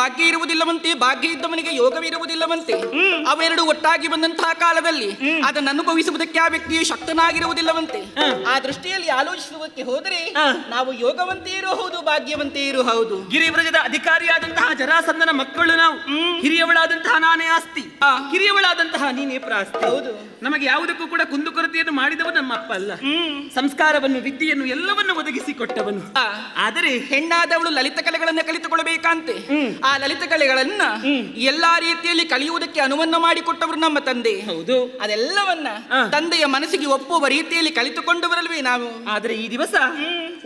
ಭಾಗ್ಯ ಇರುವುದಿಲ್ಲವಂತೆ, ಭಾಗ್ಯ ಇದ್ದವನಿಗೆ ಯೋಗವಿರುವುದಿಲ್ಲವಂತೆ. ಅವೆರಡು ಒಟ್ಟಾಗಿ ಬಂದಂತಹ ಕಾಲದಲ್ಲಿ ಅದನ್ನು ಅನುಭವಿಸುವುದಕ್ಕೆ ಆ ವ್ಯಕ್ತಿಯು ಶಕ್ತನಾಗಿರುವುದಿಲ್ಲವಂತೆ. ಆ ದೃಷ್ಟಿಯಲ್ಲಿ ಆಲೋಚಿಸುವುದಕ್ಕೆ ಹೋದರೆ ನಾವು ಯೋಗವಂತೆಯರೂ ಹೌದು, ಭಾಗ್ಯವಂತೆಯರೂ ಹೌದು. ಗಿರಿವ್ರಜದ ಅಧಿಕಾರಿಯಾದಂತಹ ಜರಾಸಂಧನ ಮಕ್ಕಳು ನಾವು. ಹಿರಿಯವಳಾದಂತಹ ನಾನೇ ಆಸ್ತಿ, ಕಿರಿಯವಳಾದಂತಹ ನೀನೇ ಪ್ರಾಸ್ತಿ. ಹೌದು. ನಮಗೆ ಯಾವುದಕ್ಕೂ ಕೂಡ ಕುಂದುಕೊರತೆಯನ್ನು ಮಾಡಿದವ ನಮ್ಮ ಅಪ್ಪ ಅಲ್ಲ. ಸಂಸ್ಕಾರವನ್ನು, ವಿದ್ಯೆಯನ್ನು ಎಲ್ಲವನ್ನು ಒದಗಿಸಿ ಕೊಟ್ಟವನು. ಆದರೆ ಹೆಣ್ಣಾದವಳು ಲಲಿತ ಕಲೆಗಳನ್ನ ಕಲಿತುಕೊಳ್ಳಬೇಕಂತೆ. ಆ ಲಲಿತ ಕಲೆಗಳನ್ನ ಎಲ್ಲಾ ರೀತಿಯಲ್ಲಿ ಕಲಿಯುವುದಕ್ಕೆ ಅನುವನ್ನು ಮಾಡಿಕೊಟ್ಟವರು ನಮ್ಮ ತಂದೆ. ಹೌದು. ಅದೆಲ್ಲವನ್ನ ತಂದೆಯ ಮನಸ್ಸಿಗೆ ಒಪ್ಪುವ ರೀತಿಯಲ್ಲಿ ಕಲಿತುಕೊಂಡು ಬರಲ್ವೇ ನಾವು. ಆದರೆ ಈ ದಿವಸ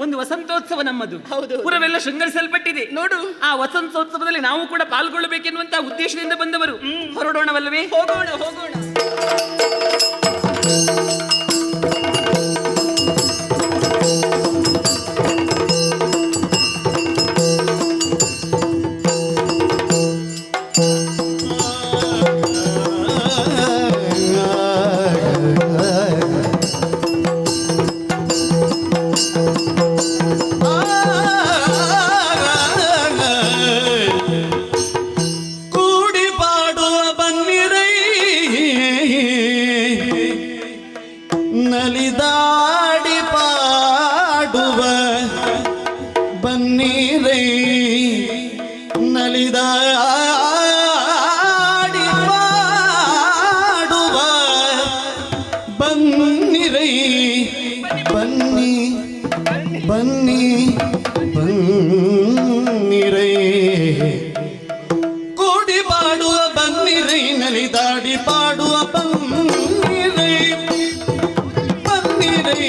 ಒಂದು ವಸಂತೋತ್ಸವ ನಮ್ಮದು. ಹೌದು. ಪುರವೆಲ್ಲ ಶೃಂಗರಿಸಲ್ಪಟ್ಟಿದೆ. ನೋಡು, ಆ ವಸಂತೋತ್ಸವದಲ್ಲಿ ನಾವು ಕೂಡ ಪಾಲ್ಗೊಳ್ಳಬೇಕೆನ್ನುವಂತಹ ಉದ್ದೇಶದಿಂದ ಬಂದವರು. ಹೊರಡೋಣವಲ್ಲವೇ? ಹೋಗೋಣ ಹೋಗೋಣ. ನಲಿದಾಡಿ ಪಾಡುವ ಬನ್ನಿರೈ, ನಲಿದಾಡಿ ಪಾಡುವ ಬನ್ನಿರೈ, ಬನ್ನಿ ಬನ್ನಿ ಬನ್ನಿರೈ, ಕೂಡಿ ಪಾಡುವ ಬನ್ನಿರೈ, ನಲಿದಾಡಿ ಪಾಡುವ ಬನ್ನಿರೈ, ಬನ್ನಿರೈ.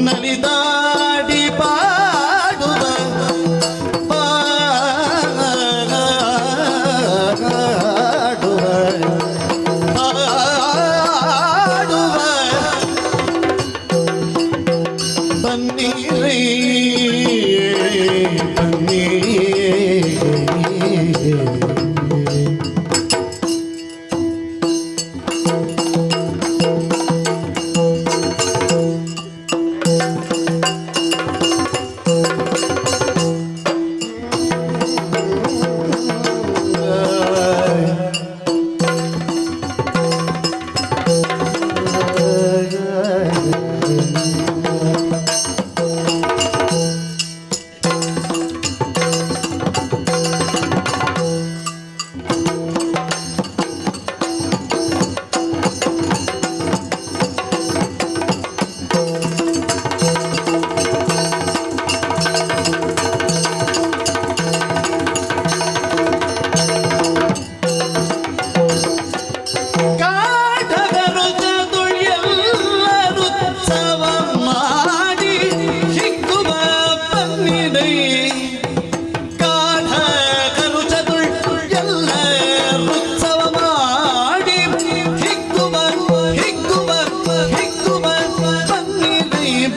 ನಲಿದಾಡಿ ಪಾಡುವ ಪಾಡುವ ಬನ್ನಿರೈ, ಬನ್ನಿ.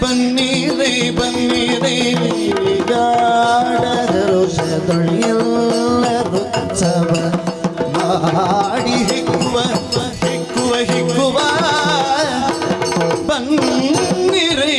ಬನ್ನಿರೈ, ಬನ್ನಿರೈ, ಗಾಢರು ಸದೊಳೆಲ್ಲರುತ್ಸವ ಮಾಡಿ ಹಿಗ್ಗುವ ಹಿಗ್ಗುವ ಹಿಗ್ಗುವ ಬನ್ನಿರೈ.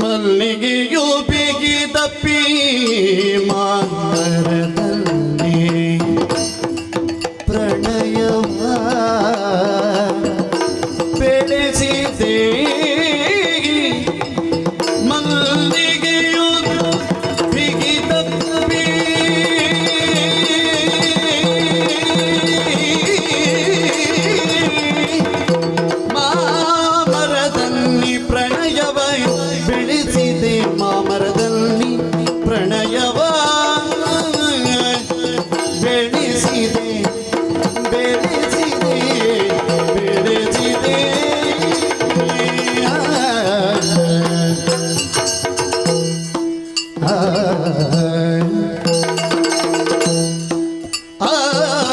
ಮಲ್ಲಿಗೆಯು ಬಿಗಿದಪ್ಪಿ ಮಾಮರದಲ್ಲಿ ಪ್ರಣಯವ ಬೆಳೆಸಿದೆ ಮಲ್ಲಿಗೆಯು ಬಿಗಿದಪ್ಪಿ ಮಾಮರದಲ್ಲಿ ಪ್ರಣಯವ ಬೆಳೆಸಿದೆ ಮಾಮರದಲ್ಲಿ ಪ್ರಣಯವ ಬೆಳೆಸಿದೆ ಬೆಳೆಸಿದೆ ಬೆಳೆಸಿದೆ ಆ, ಆ, ಆ,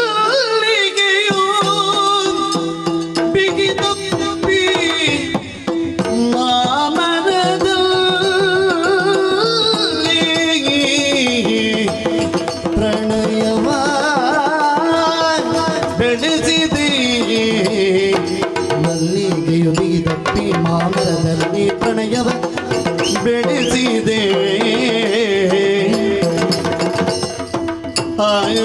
ಮಲ್ಲಿಗೆಯು ಬಿಗಿದಪ್ಪಿ ಮಾಮರದಲ್ಲಿ ಪ್ರಣಯವ ಬೆಳೆಸಿದೆ ಮಲ್ಲಿಗೆಯು ಬಿಗಿದಪ್ಪಿ ಮಾಮರದಲ್ಲಿ ಪ್ರಣಯವ ಬೆಳೆಸಿದೆ ಆಯ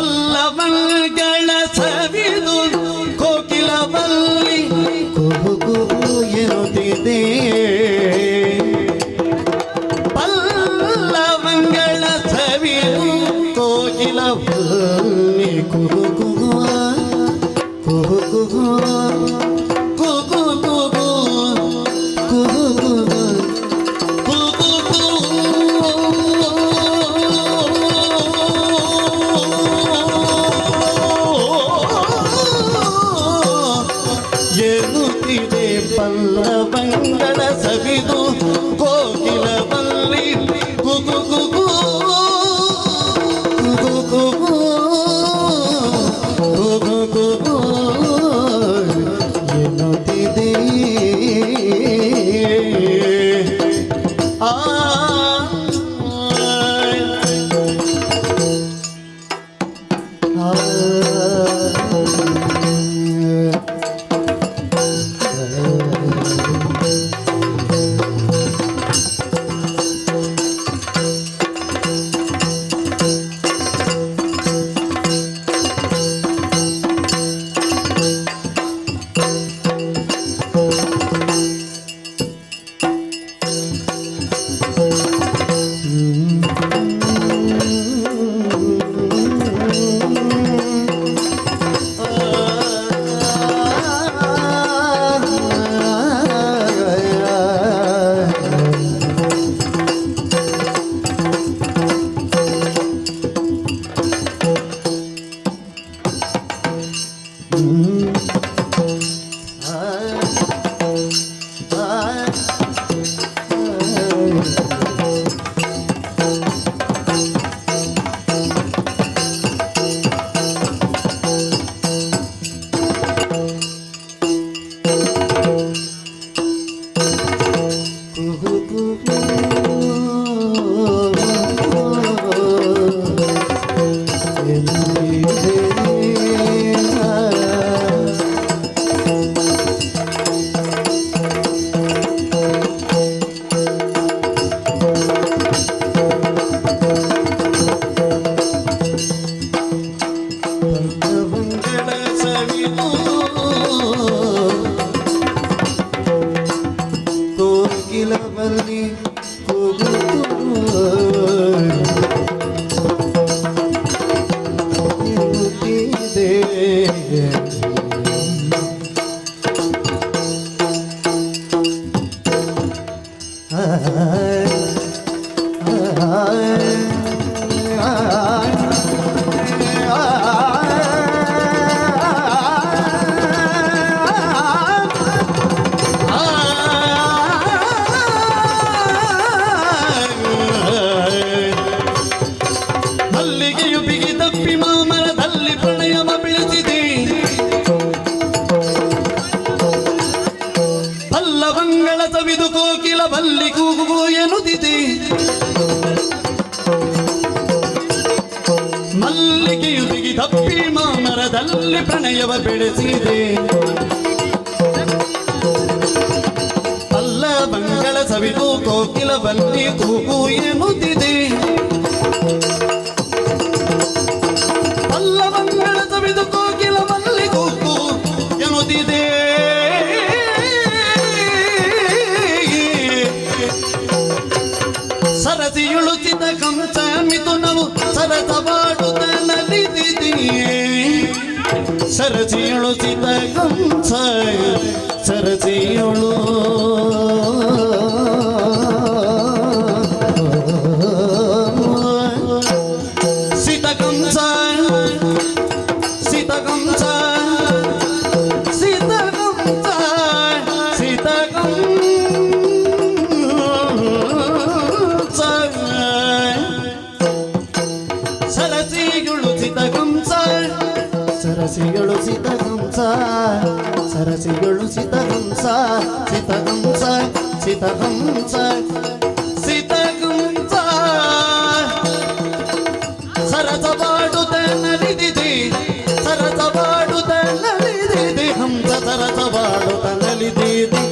ಪಲ್ಲವಗಳ ಸವಿದು ಕೋಕಿಲವಲ್ಲಿ ಕುಹು ಕುಹು ಎನ್ನುತ್ತಿದೆ ಪಲ್ಲವಂಗಳ ಸವಿದು ಕೋಕಿಲವಲ್ಲಿ ಕುಹು ಕುಹು ಕುಹು ಕುಹು ಕುಹು ಕುಹು ಕುಹು ಎನ್ನುತ್ತಿದೆ ಪಲ್ಲವಂಗಳ ಸವಿದು ಕೋಕಿಲವಲ್ಲಿ ಕುಗು ಕುಗು ಕುಗು ಕುಗು ಕುಗು ಕುಗು ಎನ್ನುತ್ತಿದೆ ಆ ಕೋಕಿಲವಲ್ಲಿ ಕುಗು ಎನ್ನುತ್ತಿದೆ ಮಲ್ಲಿಗೆಯು ಬಿಗಿ ತಪ್ಪಿ ಮಾಮರದಲ್ಲಿ ಪ್ರಣಯವ ಬೆಳೆಸಿದೆ ಪಲ್ಲವಂಗಳ ಸವಿದು ಕೋಕಿಲವಲ್ಲಿ ಕೂಗು ಎನ್ನುತ್ತಿದೆ ಮಲ್ಲಿಗೆಯು ಬಿಗಿ ತಪ್ಪಿ ಮಾಮರದಲ್ಲಿ ಪ್ರಣಯವ ಬೆಳೆಸಿದೆ ಪಲ್ಲವಂಗಳ ಸವಿದು ಕೋಕಿಲವಲ್ಲಿ ಕೂಗು ಎನ್ನುತ್ತಿದೆ ಪಲ್ಲವಂಗಳ ಸವಿದು ಕೋಕಿಲವಲ್ಲಿ ಕೂಗು ಎನ್ನುತ್ತಿದೆ ಸರಸಿಯುಳುಚಿತ ಕಂಸ ಮಿಥುನವು ಸರಸವಾಡುತ್ತ ನಲಿದಿದೆಯೇ ಸರಸಿಯುಳುಚಿತ ಕಂಸ ಸರಸಿಯುಳು ಸಿತಕಂಸ ಸಿತಕಂಸ ಸಿತಕಂಸ ಸಿತಕಂಸ ಸರಸಿಗಳು ಸಿತಕಂಸ ಸರಸಿಗಳು ಸಿತಕಂಸ ಸರಸಿಗಳು ಸಿತಕಂಸ ಸಿತಕಂಸ ಸಿತಕಂಸ ಸಿತಕಂಸ ಸರಸವಾಡುತ್ತ ನಲಿದಿದೆ ಸರಸವಾಡುತ್ತ ನಲಿದಿದೆ ಹಂಸ ಸರಸವಾಡುತ್ತ ನಲಿದಿದೆ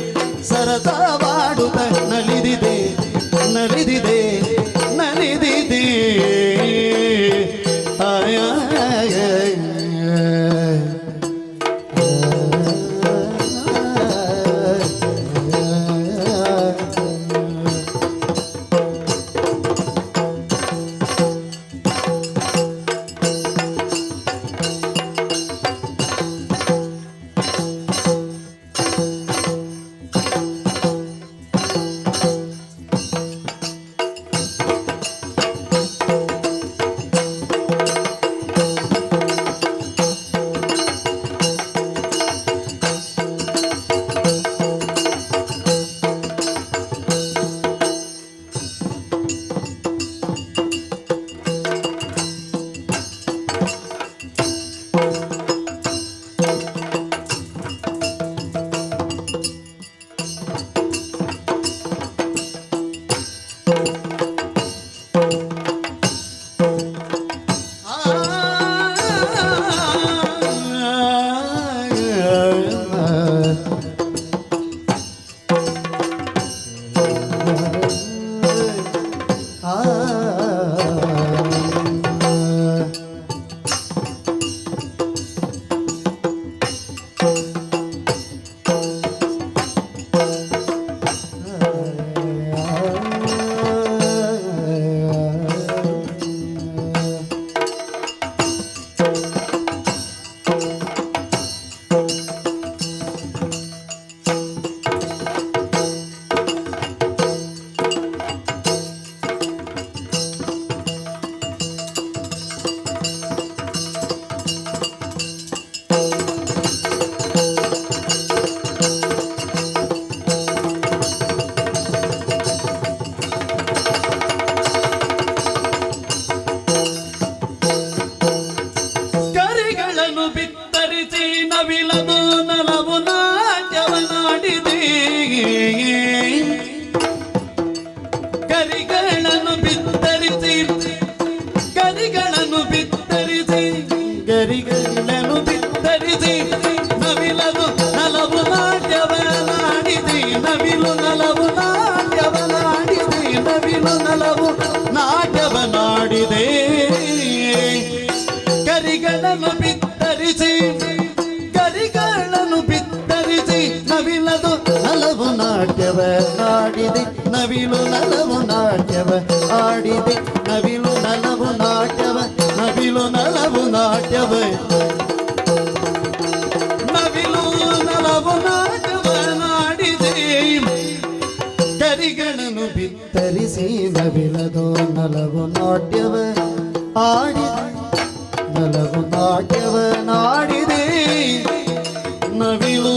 ಸರಸವಾಡುತ್ತ ನಲಿದಿದೆ ನಲಿದಿದೆ ನಲಿದಿದೆ ಆಯ ನವಿಲದು ನಲವು ನಾಟ್ಯವನಾಡಿದೆ ಗರಿಗಳನ್ನು ಬಿತ್ತರಿಸಿ ಗರಿಗಳನ್ನು ಬಿತ್ತರಿಸಿ ಗರಿಗಳನ್ನು ಬಿತ್ತರಿಸಿ ನವಿಲದು ನಲವು ನಾಟ್ಯವನಾಡಿದೆ ನವಿಲು ನಲವು ನಾಟ್ಯವನಾಡಿದೆ ನವಿಲು ನಲವು ನಾಟ್ಯವನಾಡಿದೆ ಗರಿಗಳನ್ನು ಬಿತ್ತರಿಸಿ ಗರಿಗಳನ್ನು ಬಿತ್ತರಿಸಿ ನವಿಲದು ನಲವು ನಾಟ್ಯವ ನಾಡಿದೆ ನವಿಲು ನಲವು ನಾಟ್ಯವ ಆಡಿದೆ ನವಿಲು ನಲವು ನಾಟ್ಯವ ನವಿಲು ನಲವು ನಾಟ್ಯವ ನವಿಲು ನಲವು ನಾಟ್ಯವ ನಾಡಿದೆ ಗರಿಗಳನ್ನು ಬಿತ್ತರಿಸಿ ನವಿಲದು ನಲವು ನಾಟ್ಯವ ಆಡಿದೆ ನಲವು ನಾಟ್ಯವ ನಾಡಿದೆ ನವಿಲು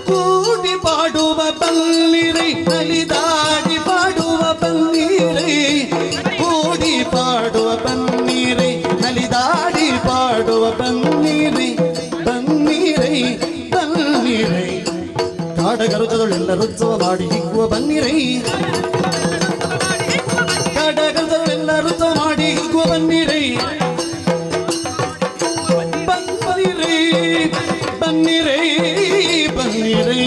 ಕೂಡಿ ಪಾಡುವ ಬಲ್ಲಿರೈ ನಲಿದಾಡಿ ಪಾಡುವ ಬಲ್ಲಿರೈ ಕೂಡಿ ಪಾಡುವ ಬನ್ನೀರೈ ನಲಿದಾಡಿ ಪಾಡುವ ಬನ್ನೀರೈ ಬನ್ನೀರೈ ಬನ್ನೀರೈ ಕಾಡಗರುತದೊಳೆಲ್ಲ ರುತ್ಸವ ಮಾಡಿ ಹಿಗ್ಗುವ ಬನ್ನೀರೈ ಕಾಡಗರುತದೊಳೆಲ್ಲ ರುತ್ಸವ ಮಾಡಿ ಹಿಗ್ಗುವ ಬನ್ನೀರೈ ಬನ್ನಿರೈ ಬನ್ನಿರೈ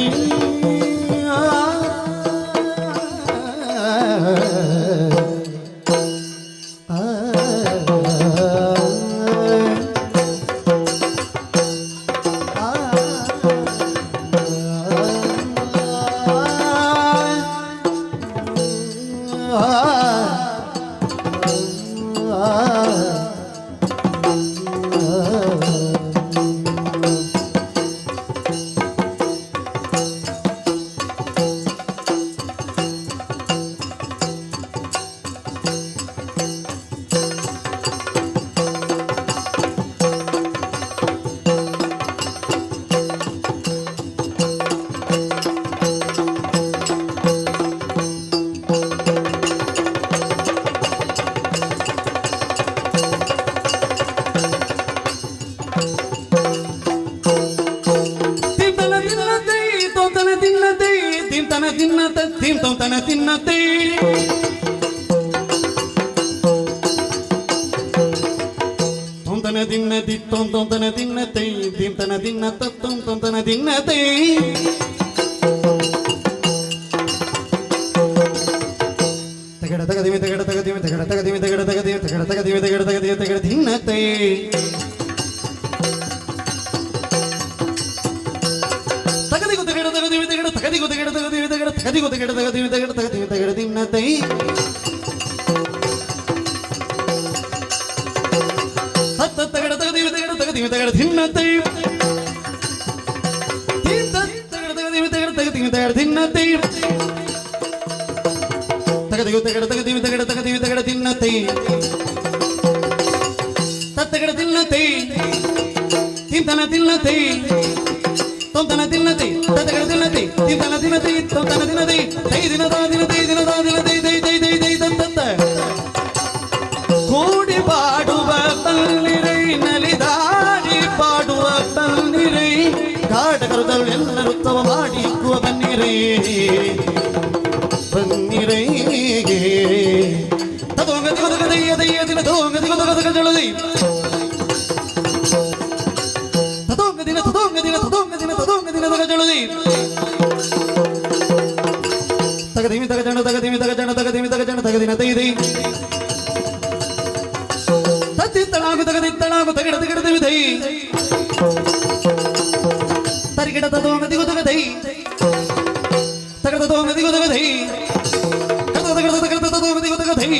ತಿನ್ನತ ತಿಂತನ ತಿನ್ನತೆ ತೊಂತನ ತಿನ್ನತಿ ತೊಂತನ ತಿನ್ನತೆ ತಿಂತನ ತಿನ್ನತ ತೊಂತನ ತಿನ್ನತೆ ತಗಡ ತಗದಿಮೆ ತಗಡ ತಗದಿಮೆ ತಗಡ ತಗದಿಮೆ ತಗಡ ತಗದಿಮೆ ತಗಡ ತಗದಿಮೆ ತಗಡ ತಗದಿಮೆ ತಗಡ ತಿನ್ನತೆ ತಿಂಗ ತಗಡ ತಿನ್ನತೆ ತಗದಿಗು ತಗಡ ತಗದಿವಿ ತಗಡ ತಗದಿವಿ ತಗಡ ತಿನ್ನತೆ ತತ್ತಗಡ ತಿನ್ನತೆ ತಿಂತನ ತಿನ್ನತೆ ತೊಂತನ ತಿನ್ನತೆ ತತ್ತಗಡ ತಿನ್ನತೆ ತಿಂತನ ತಿನ್ನತೆ ತೊಂತನ ತಿನ್ನತೆ ತೈ ದಿನದ ದಿನತೆ ದಿನದ ದಿನತೆ ದೈ ದೈ ದೈ ದೈ ತತ್ತ ಕೂಡಿ ಪಾಡುವ ಬಲ್ಲಿರೈ ನಲಿದಾಡಿ ಪಾಡುವ ಬಲ್ಲಿರೈ ಘಾಟಕರುಗಳು ಎಲ್ಲರೂ ತವ ಮಾಡಿ ಇಕ್ಕುವ ಬನ್ನಿರೈ ಬನ್ನಿರೈಗೆ ತದೋಂಗದಿ ಗೊದಗದಯ್ಯ ದಯ್ಯ ದಿನ ತದೋಂಗದಿ ಗೊದಗದಗ ಜಳುದಿ ತದೋಂಗ ದಿನ ತದೋಂಗ ದಿನ ತದೋಂಗ ದಿನ ತದೋಂಗ ದಿನದಗ ಜಳುದಿ ತಗದಿಮಿ ತಗ ಜಣ ತಗದಿಮಿ ತಗ ಜಣ ತಗದಿಮಿ ತಗ ಜಣ ತಗದಿನ ತೈ ದೈ ತತ್ತಿತ್ತಳಾಗು ತಗದಿತ್ತಳಾಗು ತಗಡ ತಗಡದಿವಿ ದೈ ತರಿಗಿಡ ತದೋಂಗದಿ ಗೊದಗದೈ ತಗಡ ತದೋಂಗದಿ ಗೊದಗದೈ ಕದ ತಗಡ ತಗಡ ತದೋಂಗದಿ ಗೊದಗದೈ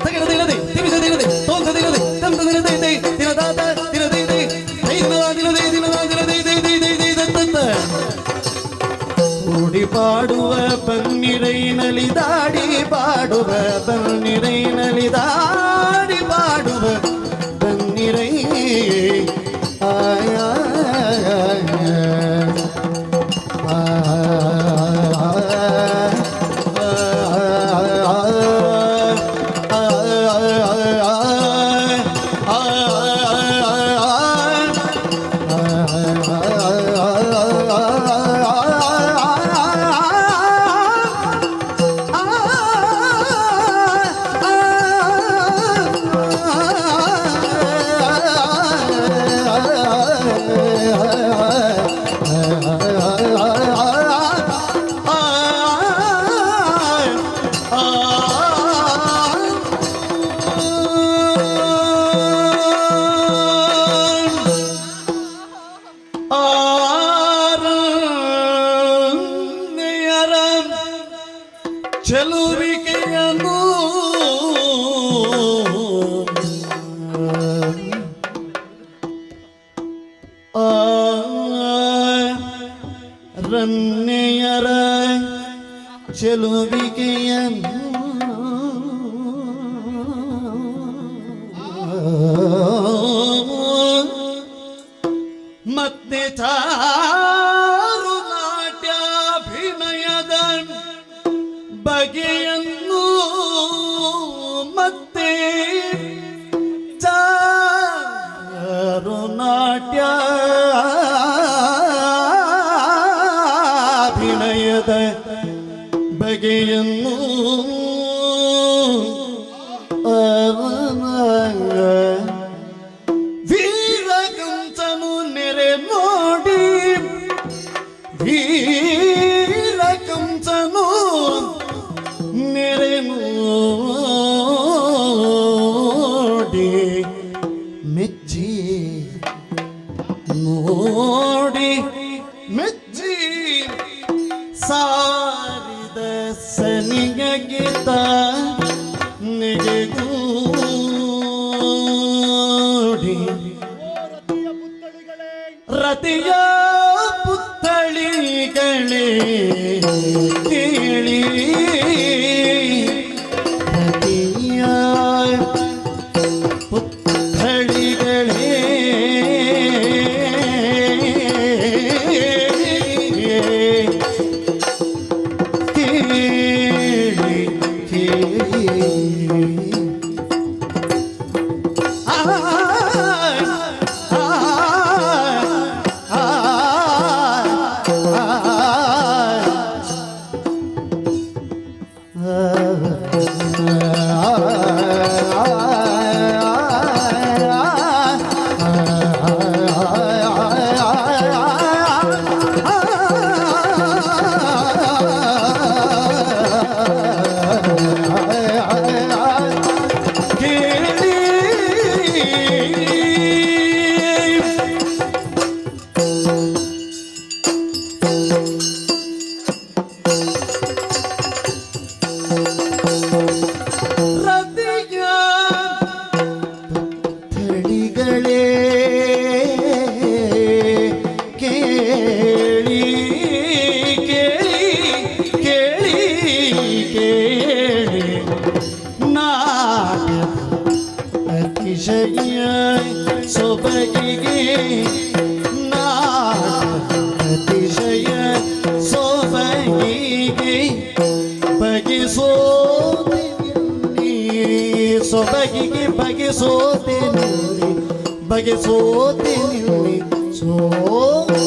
ತಗಡ ದಿನದೆ ತಿಮಿದ ದಿನದೆ ತೋಂಗ ದಿನದೆ ತಂದ ದಿನದೆ ದೈ ದಿನದಾತ ದಿನದೆ ದೈ ದೈ ದಿನದ ದಿನದೆ ದಿನದ ದಿನದೆ ದೈ ದೈ ದೈ ದೈ ದತ್ತ ಕೂಡಿ ಪಾಡುವ ಬನ್ನಿರೈ ನಲಿದಾಡಿ ಪಾಡುವ ಬನ್ನಿರೈ ನಲಿದಾಡಿ ಪಾಡುವ ಬನ್ನಿರೈ ಆಯ ಚೆಲುವಿಕೆಯನ್ನು ರನ್ನೆಯರ ಚೆಲುವಿಕೆಯನ್ನು ಮತ್ತೆ ಚಾರು ನಾಟ್ಯಾಭಿನಯದ ಬಗೆಯನ್ನು ಮತ್ತೆ ಚಾರು ನಾಟ್ಯಾಭಿನಯದ ಬಗೆಯನ್ನು ವೀರಕಂಚನು ನೆರೆ ನೋಡಿ ವೀರಕಂಚನು ನೆರೆ ನೋಡಿ ಮೆಚ್ಚಿ ನೋಡಿ ಮೆಚ್ಚಿ ಸಾರಿದ ಸನಿಗ ಗೀತ ನೆಗೆಗೂಡಿ ರತಿಯ ಪುತ್ಥಳಿಗಳೇ ಕೇಳಿ ರತಿಯ ಪುತ್ಥಳಿಗಳೇ ಕೇಳಿ ಕೇಳಿ ಕೇಳಿ ಸೊಬಗಿಗೆ ಬಗೆಸೋತೆನಲ್ಲಿ ಬಗೆಸೋತೆನಲ್ಲಿ ಸೋತೆ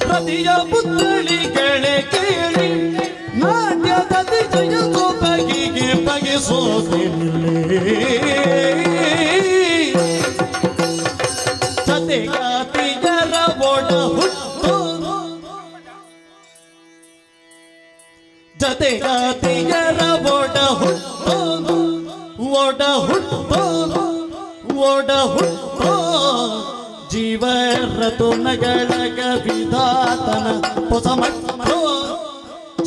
ಪ್ರತಿಯ ಪುತ್ಥಳಿಗಳೇ ಕೇಳಿ ನಾಟ್ಯದ ಜಯ ಸೊಬಗಿಗೆ ಬಗೆಸೋತಿರಲಿ ಜತೆಗಾತಿಯರ ಒಡ ಹುಟ್ಟು ಜತೆಗಾತಿಯರ ಒಡ ಹುಟ್ಟು ಒಡ ಹುಟ್ಟು ಒಡ ಹುಟ್ಟು ಜೀವರತುನಗಳ ವಿಧಾತನ ಹೊಸ ಮಟ್ಟು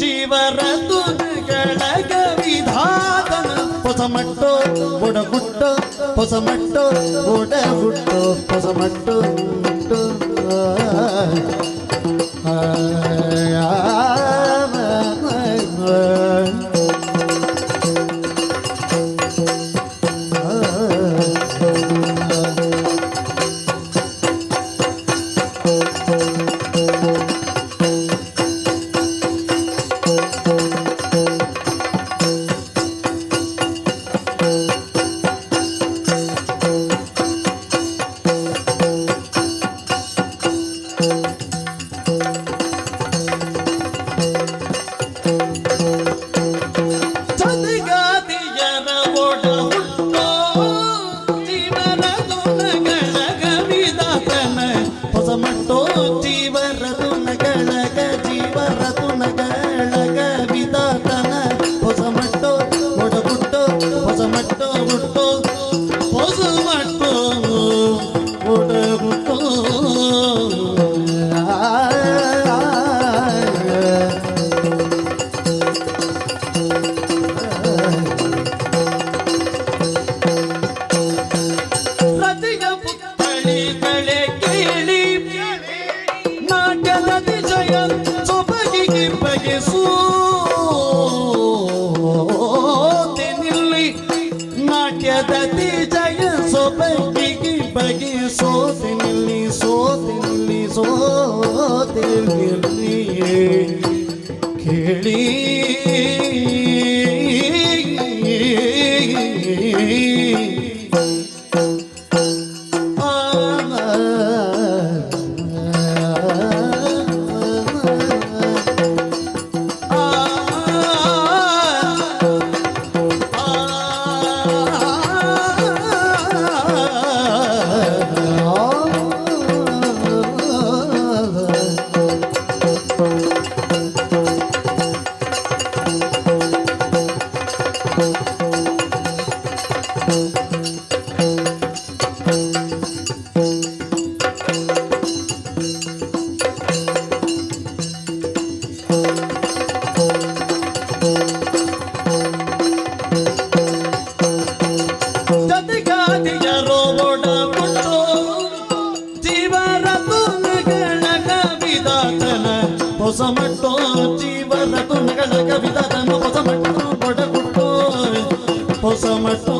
ಜೀವರತುನಗಳ ವಿಧಾತನ ಹೊಸ ಮಟ್ಟು ಒಡಗುಟ್ಟು ಹೊಸ ಮಟ್ಟು ಒಡಗುಟ್ಟು ಹೊಸ ಮಟ್ಟು ಕೇಳಿ ಹೊಸ ಮಟ್ಟು ಜೀವನ ತುಂಗಳ ಕವಿತಾತನ ಹೊಸ ಮಟ್ಟು ಕೊಡಗುಟ್ಟು ಹೊಸ ಮಟ್ಟು